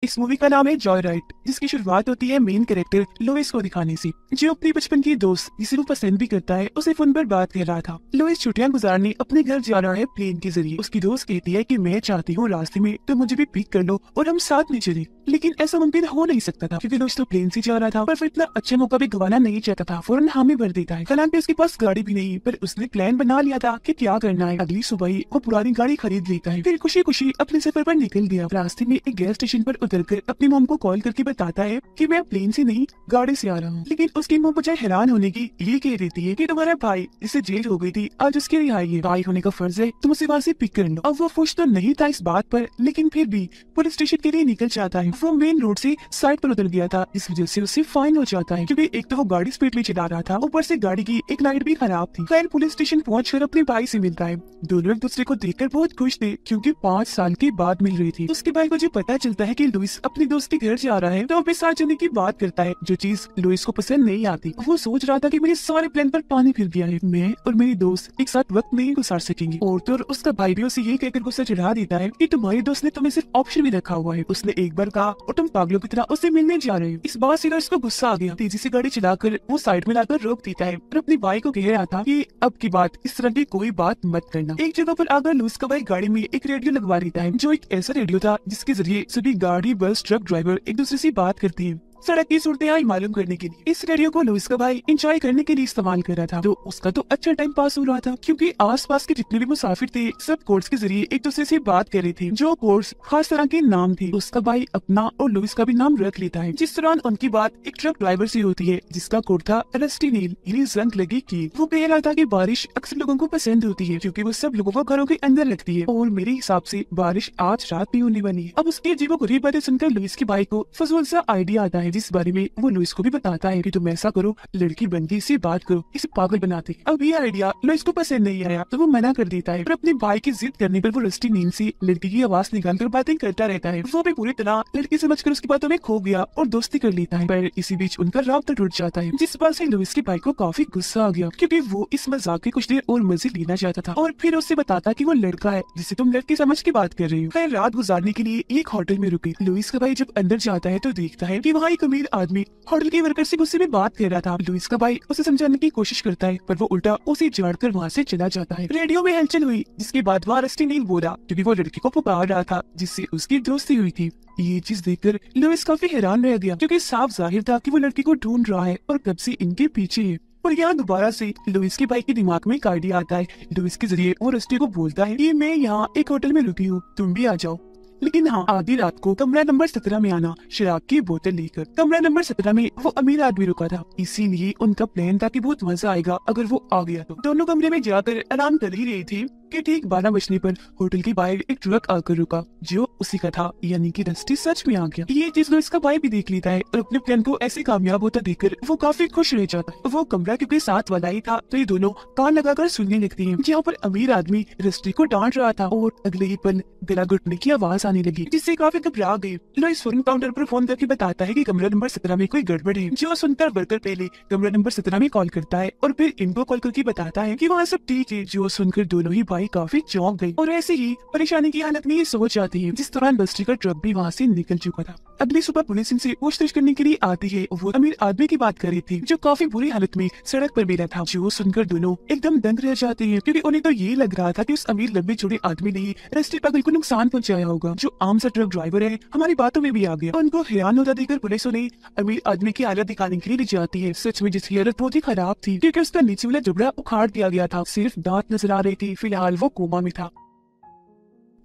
इस मूवी का नाम है जॉय राइड, जिसकी शुरुआत होती है मेन कैरेक्टर लुइस को दिखाने से, जो अपनी बचपन की दोस्त जिसे वो पसंद भी करता है उसे फोन पर बात कर रहा था। लुइस छुट्टियां गुजारने अपने घर जा रहा है प्लेन के जरिए। उसकी दोस्त कहती है कि मैं चाहती हूँ रास्ते में तो मुझे भी पिक कर लो और हम साथ में चले, लेकिन ऐसा मुमकिन हो नहीं सकता था क्योंकि लुइस तो प्लेन से जा रहा था, पर वो इतना अच्छा मौका भी गंवाना नहीं चाहता था। फौरन हामी भर देता है। हालांकि उसके पास गाड़ी भी नहीं, पर उसने प्लान बना लिया था कि क्या करना है। अगली सुबह ही वो पुरानी गाड़ी खरीद लेता है, फिर खुशी खुशी अपने सफर पर निकल गया। रास्ते में एक गैस स्टेशन पर उतरकर अपनी मॉम को कॉल करके बताता है कि मैं प्लेन से नहीं गाड़ी से आ रहा हूँ। लेकिन उसकी मॉम बजाय हैरान होने की ये कह देती है कि तुम्हारा भाई जिससे जेल हो गई थी आज उसकी रिहाई है, भाई होने का फर्ज है तुम उसे वहाँ से पिक कर लो। अब वो खुश तो नहीं था इस बात पर, लेकिन फिर भी पुलिस स्टेशन के लिए निकल जाता है। वो मेन रोड से साइड पर उतर गया था, इस वजह से उसे फाइन हो जाता है क्योंकि एक तो वो गाड़ी स्पीड में चला रहा था, ऊपर से गाड़ी की एक लाइट भी खराब थी। खैर पुलिस स्टेशन पहुंचकर अपने भाई से मिलता है। दोनों एक दूसरे को देखकर बहुत खुश थे क्योंकि 5 साल के बाद मिल रही थी। उसके भाई को जब पता चलता है कि लुइस अपनी दोस्त के घर जा रहा है तो अपने साथ जाने की बात करता है, जो चीज लुइस को पसंद नहीं आती। वो सोच रहा था कि मेरे सारे प्लान पर पानी फिर गया है, मैं और मेरी दोस्त एक साथ वक्त नहीं गुजार सकेंगे। और तो उसका भाई भी उसे ये कहकर गुस्सा चढ़ा देता है कि तुम्हारी दोस्त ने तुम्हें सिर्फ ऑप्शन में रखा हुआ है, उसने एक बार कहा और तुम पागलों की तरह उससे मिलने जा रहे हो। इस बात से लुइस को गुस्सा आ गया, तेजी से गाड़ी चलाकर वो साइड में लाकर रोक देता है और अपने भाई को कह रहा था कि अब की बात इस तरह की कोई बात मत करना। एक जगह पर आकर लुइस का भाई गाड़ी में एक रेडियो लगवा देता है, जो एक ऐसा रेडियो था जिसके जरिए सभी गाड़ी बस ट्रक ड्राइवर एक दूसरे से बात करती है सड़क की सूरत मालूम करने के लिए। इस रेडियो को लुइस का भाई एंजॉय करने के लिए इस्तेमाल कर रहा था, तो उसका तो अच्छा टाइम पास हो रहा था क्योंकि आसपास के जितने भी मुसाफिर थे सब कोड्स के जरिए एक दूसरे से बात कर रहे थे, जो कोड्स खास तरह के नाम थे। उसका भाई अपना और लुइस का भी नाम रख लेता है। जिस दौरान उनकी बात एक ट्रक ड्राइवर से होती है जिसका कोड था रस्टी नील, यानी रंग लगी की। वो कह रहा था कि बारिश अक्सर लोगों को पसंद होती है क्योंकि वो सब लोगों को घरों के अंदर रखती है और मेरे हिसाब से बारिश आज रात भी होने वाली है। अब उसकी अजीबोगरीब बातें सुनकर लुइस के भाई को फजूल सा आइडिया आता है, जिस बारे में वो लुइस को भी बताता है कि तुम ऐसा करो, लड़की बनती से बात करो, इसे पागल बनाते। अब ये आइडिया लुइस को पसंद नहीं आया तो वो मना कर देता है, पर अपने भाई की जिद करने पर वो रस्टी नील से लड़की की आवाज निकालकर बातें करता रहता है। वो भी पूरी तरह लड़की समझकर उसकी बातों में खो गया और दोस्ती कर लेता है, पर इसी बीच उनका राब्ता टूट जाता है, जिस बात से लुइस के भाई को काफी गुस्सा आ गया क्योंकि वो इस मजाक के कुछ देर और मजे लेना चाहता था और फिर उससे बताता कि वो लड़का है जिसे तुम लड़की समझ के बात कर रही हो। खैर रात गुजारने के लिए एक होटल में रुके। लुइस का भाई जब अंदर जाता है तो देखता है कि वहाँ एक अमीर आदमी होटल के वर्कर से गुस्से में बात कर रहा था। लुइस का भाई उसे समझाने की कोशिश करता है पर वो उल्टा उसे झाड़कर वहाँ से चला जाता है। रेडियो में हलचल हुई जिसके बाद वहाँ रस्टी नील बोला क्योंकि वो लड़की को पुकार रहा था जिससे उसकी दोस्ती हुई थी। ये चीज देखकर लुइस काफी हैरान रह गया क्योंकि साफ जाहिर था कि वो लड़की को ढूंढ रहा है और कब से इनके पीछे है। और यहाँ दोबारा से लुइस के भाई के दिमाग में एक आइडिया आता है। लुइस के जरिए वो रस्टी को बोलता है कि मैं यहाँ एक होटल में रुकी हूँ, तुम भी आ जाओ, लेकिन हाँ आधी रात को कमरा नंबर 17 में आना शराब की बोतल लेकर। कमरा नंबर 17 में वो अमीर आदमी रुका था, इसीलिए उनका प्लान था कि बहुत मजा आएगा अगर वो आ गया तो। दोनों कमरे में जाकर आराम कर ही रहे थे कि ठीक 12 बजने पर होटल के बाहर एक ट्रक आकर रुका जो उसी का था, यानी कि रस्टी सच में आ गया। ये चीज लुइस का भाई भी देख लेता है और अपने प्लान को ऐसे कामयाब होता देखकर वो काफी खुश रह जाता है। वो कमरा क्योंकि साथ वाला ही था तो ये दोनों कान लगाकर सुनने लगती हैं, जहाँ पर अमीर आदमी रस्टी को डांट रहा था और अगले ही पल गला घुटने की आवाज आने लगी जिससे काफी घबरा गई। लुइस फोन काउंटर पर फोन करके बताता है कि कमरा नंबर 17 में कोई गड़बड़ है, जो सुनकर वर्कर पहले कमरा नंबर 17 में कॉल करता है और फिर इनको कॉल करके बताता है कि वहाँ सब ठीक है, जो सुनकर दोनों ही भाई काफी चौंक गए और ऐसे ही परेशानी की हालत में ये सो जाती है, जिस दौरान बस्ती का ट्रक भी वहाँ से निकल चुका था। अगली सुबह पुलिस इनसे पूछताछ करने के लिए आती है। वो अमीर आदमी की बात कर रही थी जो काफी बुरी हालत में सड़क पर मिला था, जो सुनकर दोनों एकदम दंग रह जाते हैं क्योंकि उन्हें तो ये लग रहा था कि उस अमीर लंबे चौड़े आदमी ने रस्ते पर बिल्कुल नुकसान पहुंचाया होगा, जो आम सा ट्रक ड्राइवर है हमारी बातों में भी आ गया। उनको हैरान होता देखकर पुलिस उन्हें अमीर आदमी की हालत दिखाने के लिए ले जाती है। सच में जिसकी हालत बहुत ही खराब थी क्योंकि उसका नीचे वाला जबड़ा उखाड़ दिया गया था, सिर्फ दांत नजर आ रही थी। फिलहाल वो कोमा में था।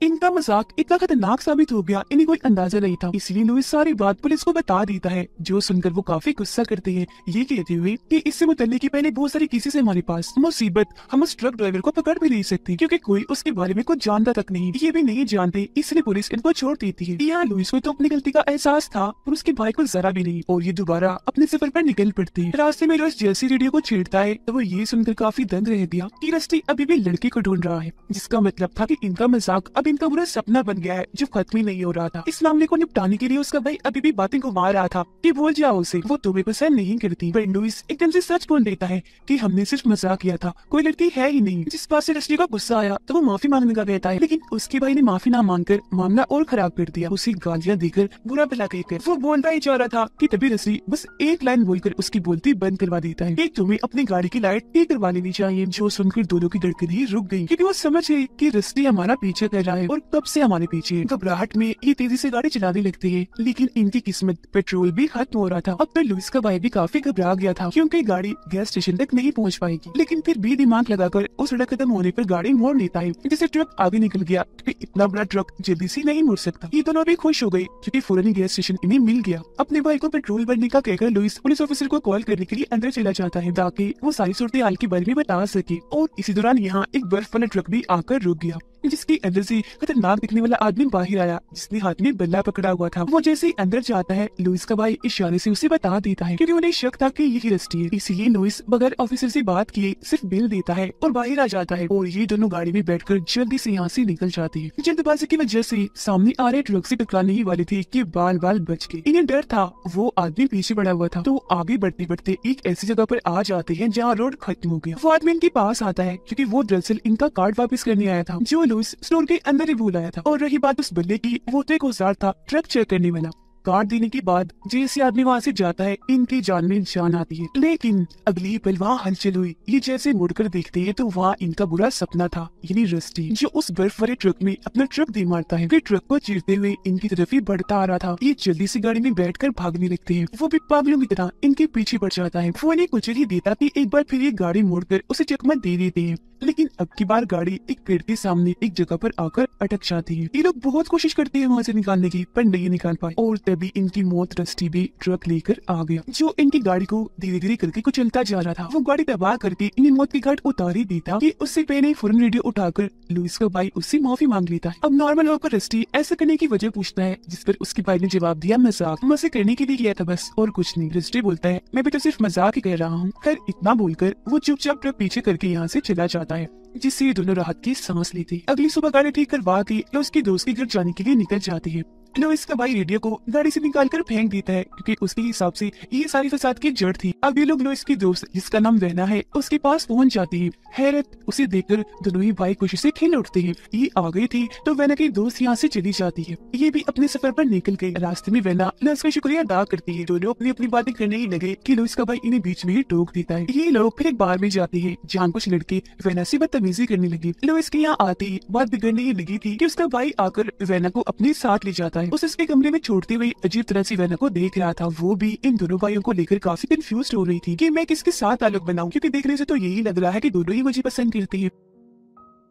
इनका मजाक इतना खतरनाक साबित हो गया इन्हें कोई अंदाजा नहीं था, इसलिए लुइस सारी बात पुलिस को बता देता है, जो सुनकर वो काफी गुस्सा करते हैं, ये कहते हुए कि इससे मुतल्लिक की पहले बहुत सारी केसेस है हमारे पास, मुसीबत हम उस ट्रक ड्राइवर को पकड़ भी नहीं सकते क्योंकि कोई उसके बारे में कुछ जानता तक नहीं, ये भी नहीं जानते, इसलिए पुलिस इनको छोड़ देती है। यहाँ लुइस को तो अपनी गलती का एहसास था और उसके भाई को जरा भी नहीं, और ये दोबारा अपने सफर पर निकल पड़ते हैं। रास्ते में लुइस जैसी रेडियो को छेड़ता है तो वो ये सुनकर काफी दंग रह गया कि रस्टी अभी भी लड़की को ढूंढ रहा है, जिसका मतलब था कि इनका मजाक अब इनका बुरा सपना बन गया है जो खत्म ही नहीं हो रहा था। इस मामले को निपटाने के लिए उसका भाई अभी भी बातें घुमा रहा था कि भूल जाओ उसे, वो तुम्हें पसंद नहीं करती। पर लुइस एकदम से सच बोल देता है कि हमने सिर्फ मजाक किया था, कोई लड़की है ही नहीं। जिस बात से रस्टी का गुस्सा आया तो वो माफी मांगने का कहता है, लेकिन उसके भाई ने माफी ना मांगकर मामला और खराब कर दिया। उसे गालियां देकर बुरा भला कहकर वो बोलना ही चाह रहा था कि तभी रस्टी बस एक लाइन बोलकर उसकी बोलती बंद करवा देता है कि तुम्हें अपनी गाड़ी की लाइट ठीक करवा लेनी चाहिए। जो सुनकर दोनों की धड़कन ही रुक गई, क्योंकि वो समझ गई कि रस्टी हमारा पीछे कर रहा है और कब से हमारे पीछे। घबराहट में ये तेजी से गाड़ी चलाने लगती है, लेकिन इनकी किस्मत पेट्रोल भी खत्म हो रहा था। अब तो लुइस का भाई भी काफी घबरा गया था क्योंकि गाड़ी गैस स्टेशन तक नहीं पहुंच पाएगी, लेकिन फिर भी दिमाग लगाकर उस सड़क खत्म होने पर गाड़ी मोड़ लेता है जिससे ट्रक आगे निकल गया, क्योंकि इतना बड़ा ट्रक जल्दी से नहीं मुड़ सकता। ये दोनों भी खुश हो गई क्योंकि फौरन गैस स्टेशन इन्हें मिल गया। अपने भाई को पेट्रोल भरने का कहकर लुइस पुलिस ऑफिसर को कॉल करने के लिए अंदर चला जाता है ताकि वो सारी सूरत हाल के बारे में बता सके। और इसी दौरान यहाँ एक बर्फ वाला ट्रक भी आकर रुक गया, जिसके अंदर से खतरनाक दिखने वाला आदमी बाहर आया जिसने हाथ में बल्ला पकड़ा हुआ था। वो जैसे ही अंदर जाता है लुइस का भाई इशारे से उसे बता देता है क्योंकि उन्हें शक था कि यही रस्टी है। इसीलिए लुइस बगैर ऑफिसर से बात किए सिर्फ बिल देता है और बाहर आ जाता है और ये दोनों गाड़ी में बैठकर जल्दी से यहाँ से निकल जाते हैं। जल्दबाजी की वजह से सामने आ रहे ट्रक से टकराने ही वाले थे कि बाल बाल बच गए। इन्हें डर था, वो आदमी पीछे पड़ा हुआ था, तो आगे बढ़ते बढ़ते एक ऐसी जगह पर आ जाते हैं जहाँ रोड खत्म हो गया। वो आदमी इनके पास आता है क्योंकि वो दरअसल इनका कार्ड वापस करने आया था जो लुइस स्टोर के अंदर ही भूल आया था। और रही बात उस बल्ले की, वो तो एक औजार था ट्रक चेक करने वाला। कार्ड देने के बाद जैसे आदमी वहाँ से जाता है इनकी जान में जान आती है, लेकिन अगली पल वहाँ हलचल हुई। ये जैसे मुड़कर देखते हैं तो वहाँ इनका बुरा सपना था, यानी रस्टी जो उस बर्फ वाले ट्रक में अपना ट्रक दे मारता है। फिर ट्रक को चीरते हुए इनकी तरफ ही बढ़ता आ रहा था। ये जल्दी से गाड़ी में बैठकर भागने लगते हैं। वो भी पागलों की तरह इनके पीछे पड़ जाता है। वो इन्हें कुचल ही देता कि एक बार फिर ये गाड़ी मोड़कर उसे चकमा दे देते हैं, लेकिन अब की बार गाड़ी एक पेड़ के सामने एक जगह पर आकर अटक जाती है। ये लोग बहुत कोशिश करते हैं वहाँ से निकालने की, पर नहीं निकाल पाए और तभी इनकी मौत रस्टी भी ट्रक लेकर आ गया जो इनकी गाड़ी को धीरे धीरे करके कुचलता जा रहा था। वो गाड़ी दबा करके इन्हें मौत की घाट उतार ही देता कि उससे पहले फौरन रेडियो उठाकर लुइस का भाई उससे माफी मांग लेता है। अब नॉर्मल होकर रस्टी ऐसा करने की वजह पूछता है, जिस पर उसके भाई ने जवाब दिया, मजाक मजे करने के लिए किया था बस और कुछ नहीं। रस्टी बोलता है, मैं भी तो सिर्फ मजाक ही कर रहा हूँ। खैर इतना बोलकर वो चुपचाप ट्रक पीछे करके यहाँ से चला जाता है, जिससे ये दोनों राहत की सांस लेते। अगली सुबह गाड़ी ठीक करवा के उसके दोस्त के घर जाने के लिए निकल जाती है। लुइस का भाई रेडियो को गाड़ी से निकालकर फेंक देता है क्योंकि उसके हिसाब से ये सारी फसाद की जड़ थी। अब ये लोग लुइस की दोस्त जिसका नाम वेना है उसके पास पहुंच जाती है। हैरत उसे देखकर दोनों ही भाई खुशी से खिल उठते हैं। ये आ गई थी तो वेना की दोस्त यहाँ से चली जाती है। ये भी अपने सफर पर निकल गई। रास्ते में वेना लुइस का शुक्रिया अदा करती है। दोनों अपनी अपनी बातें करने ही लगे कि लुइस का भाई इन्हें बीच में ही टोक देता है। ये लोग फिर एक बार में जाते हैं जहाँ कुछ लड़के वेना से बदतमीजी करने लगे। लुइस के यहाँ आते ही बात बिगड़ने ही लगी थी कि उसका भाई आकर वेना को अपने साथ ले जाता है। उसे उसके कमरे में छोड़ते हुए अजीब तरह से वेना को देख रहा था। वो भी इन दोनों भाइयों को लेकर काफी कंफ्यूज हो रही थी कि मैं किसके साथ ताल्लुक बनाऊं, क्योंकि देखने से तो यही लग रहा है कि दोनों ही मुझे पसंद करते हैं।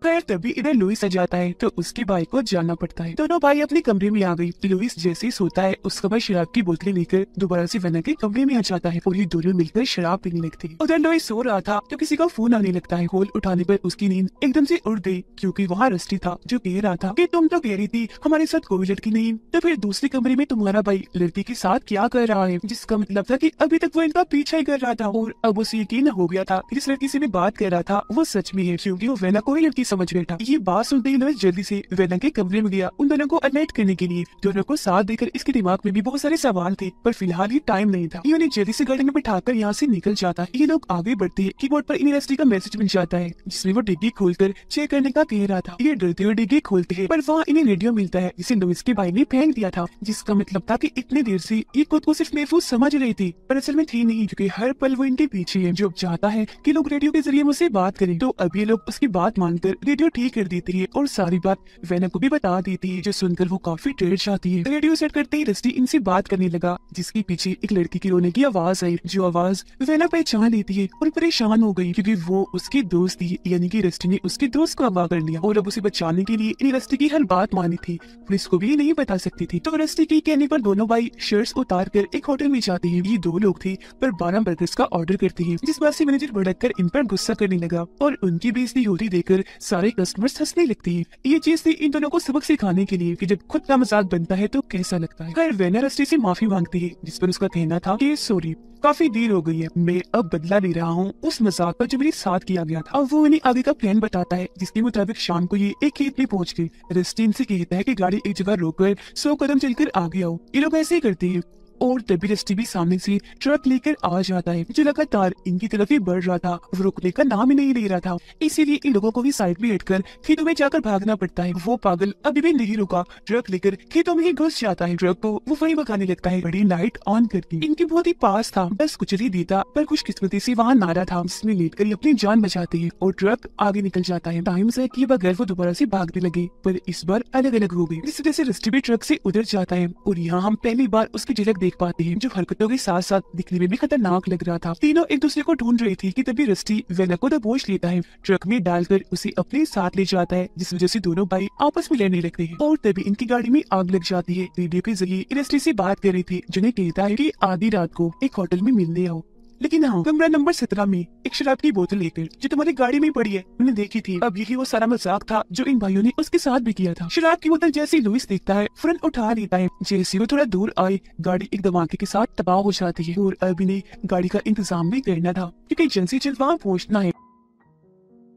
खैर तभी इधर लुइस आ जाता है तो उसके भाई को जाना पड़ता है। दोनों भाई अपने कमरे में आ गई। लुइस जैसे ही सोता है उसका भाई शराब की बोतलें लेकर दोबारा से वेना के कमरे में आ जाता है और ये दोनों मिलकर शराब पीने लगते हैं। उधर लुइस सो रहा था तो किसी का फोन आने लगता है। कॉल उठाने पर उसकी नींद एकदम से उड़ गई क्योंकि वहाँ रस्टी था जो कह रहा था कि तुम तो कह रही थी हमारे साथ कोई लड़की नहीं, तो फिर दूसरे कमरे में तुम्हारा भाई लड़की के साथ क्या कर रहा है, जिसका मतलब था कि अभी तक वो इनका पीछा ही कर रहा था। और अब उसे यकीन हो गया था जिस लड़की से मैं बात कर रहा था वो सच में है, क्योंकि वो वेना को ही लड़की समझ बैठा। ये बात सुनते ही लुइस जल्दी से वेना के कमरे में गया उन दोनों को अलर्ट करने के लिए। दोनों को साथ देकर इसके दिमाग में भी बहुत सारे सवाल थे, पर फिलहाल ये टाइम नहीं था। ये उन्हें जल्दी से गाड़ी में बैठाकर यहाँ से निकल जाता है। ये लोग आगे बढ़ते हैं। कीबोर्ड पर इन्हें रस्टी का मैसेज मिल जाता है जिसमें वो डिग्गी खोलकर चेक करने का कह रहा था। ये डरते हुए डिग्गी खोलते हैं पर वहाँ इन्हें रेडियो मिलता है जिसे लुइस के भाई ने फेंक दिया था, जिसका मतलब था कि इतनी देर से ये खुद को सिर्फ महफूज समझ रही थी पर असल में थी नहीं, क्योंकि हर पल वो इनके पीछे है जो चाहता है कि लोग रेडियो के जरिए मुझसे बात करें। तो अब ये लोग उसकी बात मानकर रेडियो ठीक कर देती है और सारी बात वेना को भी बता देती है, जो सुनकर वो काफी डर जाती है। रेडियो सेट करते ही रस्टी इनसे बात करने लगा जिसके पीछे एक लड़की की रोने की आवाज आई, जो आवाज वेना पहचान लेती है और परेशान हो गई क्योंकि वो उसकी दोस्त थी, यानी कि रस्टी ने उसके दोस्त को अगवा कर लिया और अब उसे बचाने के लिए इन्हें रस्टी की हर बात मानी थी। पुलिस को भी नहीं बता सकती थी। तो रस्टी की कहने पर दोनों भाई शर्ट्स उतार कर एक होटल में जाते हैं। ये दो लोग थे पर 12 बर्गर्स का ऑर्डर करते हैं, जिस बात से मैनेजर भड़क कर इन पर गुस्सा करने लगा और उनकी बेइज्जती होती देखकर सारे कस्टमर्स हंसने लगते हैं। ये चीज थी इन दोनों को सबक सिखाने के लिए कि जब खुद का मजाक बनता है तो कैसा लगता है। खैर वेना रस्टी से माफी मांगती है, जिस पर उसका कहना था कि सॉरी, काफी देर हो गई है, मैं अब बदला ले रहा हूँ उस मजाक का जो मेरे साथ किया गया था। अब वो इन्हें आगे का प्लान बताता है, जिसके मुताबिक शाम को ये एक खेत में पहुंच गए। रस्टी इनसे कहता है कि गाड़ी एक जगह रोककर 100 कदम चलकर आगे आओ। ये लोग ऐसे ही करते हैं और तभी रस्टी भी सामने से ट्रक लेकर आ जाता है, जो लगातार इनकी तरफ ही बढ़ रहा था। वो रुकने का नाम ही नहीं ले रहा था, इसीलिए इन लोगों को भी साइड में हटकर खेतों में जाकर भागना पड़ता है। वो पागल अभी भी नहीं रुका, ट्रक लेकर खेतों में ही घुस जाता है। ट्रक को वो वही भगाने लगता है, बड़ी लाइट ऑन करके। इनके बहुत ही पास था, बस कुछ ही देता, पर खुशकिस्मती से वहाँ नारा था जिसमें लेट कर अपनी जान बचाते हैं और ट्रक आगे निकल जाता है। टाइम से किए बगैर वो दोबारा से भागने लगे, पर इस बार अलग अलग हो गए। इस वजह से रस्टी भी ट्रक से उधर जाता है और यहाँ हम पहली बार उसकी झलक देख पाते हैं, जो हरकतों के साथ साथ दिखने में भी खतरनाक लग रहा था। तीनों एक दूसरे को ढूंढ रही थी कि तभी रस्टी वेना को दबोच लेता है, ट्रक में डालकर उसे अपने साथ ले जाता है, जिस वजह से दोनों भाई आपस में लड़ने लगते हैं और तभी इनकी गाड़ी में आग लग जाती है। रेडियो के जरिए रस्टी से बात कर रही थी, जिन्हें कहता है कि आधी रात को एक होटल में मिलने आओ, लेकिन हाँ कमरा नंबर 17 में एक शराब की बोतल लेकर जो तुम्हारी गाड़ी में पड़ी है, मैंने देखी थी। अब यही वो सारा मजाक था जो इन भाइयों ने उसके साथ भी किया था। शराब की बोतल जैसे लुइस देखता है फौरन उठा लेता है। जैसे वो थोड़ा दूर आए, गाड़ी एक धमाके के साथ तबाह हो जाती है और अब इन्हें गाड़ी का इंतजाम भी करना था, क्योंकि जल्द से जल्द वहाँ पहुँचना है।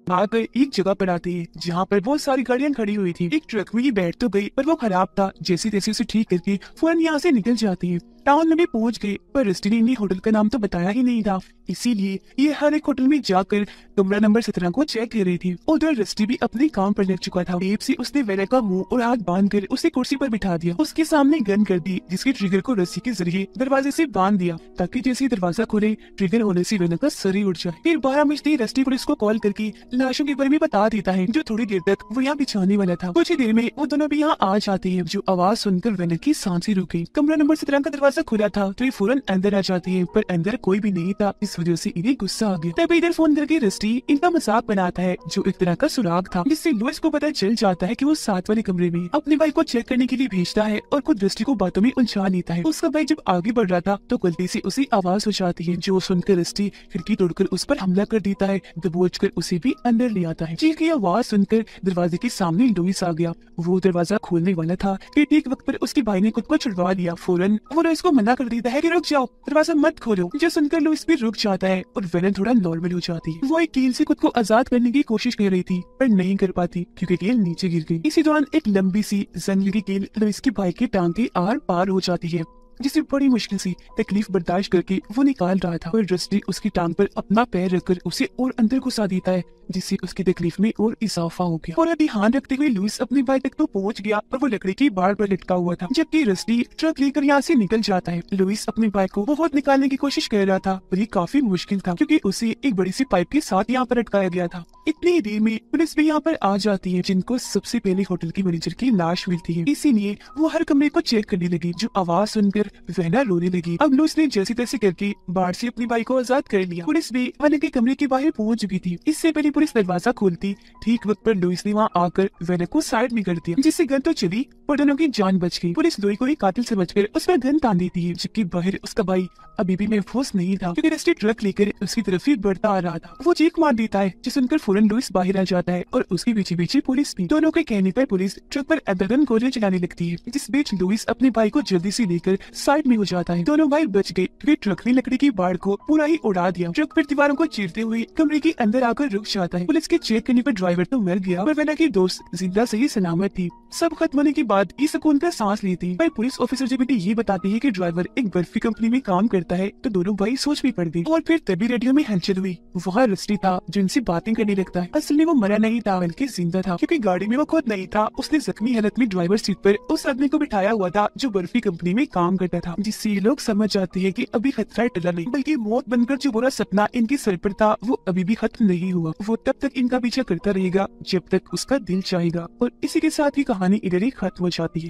भागकर एक जगह पर आती है जहाँ पर बहुत सारी गाड़ियां खड़ी हुई थी। एक ट्रक में ये बैठ तो गई, पर वो खराब था। जैसे तैसे उसे ठीक करके फौरन यहाँ से निकल जाती है। टाउन में भी पहुंच गए, पर रस्टी ने इन्हें होटल का नाम तो बताया ही नहीं था, इसीलिए ये हर एक होटल में जाकर कमरा नंबर 17 को चेक कर रही थी। उधर रस्टी भी अपने काम पर लग चुका था। टेप से उसने वेना का मुंह और हाथ बांधकर उसे कुर्सी पर बिठा दिया, उसके सामने गन कर दी, जिसके ट्रिगर को रस्सी के जरिए दरवाजे से बांध दिया, ताकि जैसे दरवाजा खोले ट्रिगर होने से वेना का सर ही उठ जाए। फिर 12 बजते रस्टी पुलिस को कॉल करके लाशों के बारे में बता देता है, जो थोड़ी देर तक वो यहाँ बिछाने वाला था। कुछ ही देर में वो दोनों भी यहाँ आ जाते हैं, जो आवाज सुनकर वेना की सांसें रुक गई। कमरा नंबर 17 का दरवाजा खुला था तो ये फौरन अंदर आ जाती है, पर अंदर कोई भी नहीं था, इस वजह से इन्हें गुस्सा आ गया। तभी इधर फोन करके रस्टी इनका मजाक बनाता है, जो एक तरह का सुराग था, जिससे लुइस को पता चल जाता है कि वो साथ वाले कमरे में अपने भाई को चेक करने के लिए भेजता है और खुद रस्टी को बातों में उलझा लेता है। उसका भाई जब आगे बढ़ रहा था तो गलती से उसे आवाज हो जाती है, जो सुनकर रस्टी खिड़की तोड़कर उस पर हमला कर देता है, दबोच कर उसे भी अंदर ले आता है। चीख की आवाज सुनकर दरवाजे के सामने लुइस आ गया। वो दरवाजा खोलने वाला था कि ठीक वक्त पर उसके भाई ने खुद को छुड़वा लिया। फौरन वो लुइस को मना कर देता है कि रुक जाओ, दरवाजा मत खोलो। जो सुनकर लुइस भी रुक जाता है और वेना थोड़ा नॉर्मल हो जाती है। वो एक कील से खुद को आजाद करने की कोशिश कर रही थी, पर नहीं कर पाती क्योंकि कील नीचे गिर गई। इसी दौरान एक लंबी सी जंग की कील लुइस के भाई की टांग के आर पार हो जाती है, जिसे बड़ी मुश्किल से तकलीफ बर्दाश्त करके वो निकाल रहा था। पर रस्टी उसकी टांग पर अपना पैर रखकर उसे और अंदर घुसा देता है, जिससे उसकी तकलीफ में और इजाफा हो गया। और ध्यान रखते हुए लुइस अपने भाई तक तो पहुंच गया, पर वो लकड़ी की बाड़ पर लटका हुआ था, जबकि रस्टी ट्रक लेकर यहाँ से निकल जाता है। लुइस अपने भाई को बहुत निकालने की कोशिश कर रहा था, पर ये काफी मुश्किल था क्योंकि उसे एक बड़ी सी पाइप के साथ यहाँ पर अटकाया गया था। इतनी देर में पुलिस भी यहाँ पर आ जाती है, जिनको सबसे पहले होटल की मैनेजर की लाश मिलती है, इसीलिए वो हर कमरे को चेक करने लगी, जो आवाज सुनकर वेना रोने लगी। अब लुइस ने जैसे तैसे करके बाढ़ से अपने भाई को आजाद कर लिया। पुलिस भी वेना के कमरे के बाहर पहुंच चुकी थी। इससे पहले पुलिस दरवाजा खोलती ठीक वक्त पर लुइस ने वहाँ आकर वेना को साइड में कर दिया, जिससे गन तो चली पर दोनों की जान बच गई। पुलिस लुई को ही कातिल समझकर उस पर गन तान देती है, जबकि बाहर उसका भाई अभी भी महफूज नहीं था, क्योंकि रस्टी ट्रक लेकर उसकी तरफ ही बढ़ता आ रहा था। वो चीख मार देता है, जिसे सुनकर फौरन लुइस बाहर आ जाता है और उसके पीछे पीछे पुलिस भी। दोनों के कहने पर पुलिस ट्रक पर अंधाधुंध गोलियां चलाने लगती है, जिस बीच लुइस अपने भाई को जल्दी से लेकर साइड में हो जाता है। दोनों भाई बच गए क्योंकि ट्रक ने लकड़ी की बाढ़ को पूरा ही उड़ा दिया। ट्रक पर दीवारों को चीरते हुए कमरे के अंदर आकर रुक जाता है। पुलिस के चेक करने पर ड्राइवर तो मर गया, पर वेना की दोस्त जिंदा सही सलामत थी। सब खत्म होने के बाद ये सुकून का सांस लेती, पर पुलिस ऑफिसर जब इन्हें ये बताती है कि ड्राइवर एक बर्फी कंपनी में काम करता है, तो दोनों भाई सोच भी पड़ गई। और फिर तभी रेडियो में हलचल हुई। वहाँ रस्टी था जो इनसे बातें करने लगता है। असल में वो मरा नहीं था बल्कि जिंदा था, क्योंकि गाड़ी में वो खुद नहीं था। उसने जख्मी हालत में ड्राइवर सीट पर उस आदमी को बिठाया हुआ था जो बर्फी कंपनी में काम करता था, जिससे ये लोग समझ जाते हैं कि अभी खतरा टला नहीं, बल्कि मौत बनकर जो बुरा सपना इनके सर पर था वो अभी भी खत्म नहीं हुआ। वो तब तक इनका पीछा करता रहेगा जब तक उसका दिल चाहेगा। और इसी के साथ ही कहानी इधर ही खत्म हो जाती है।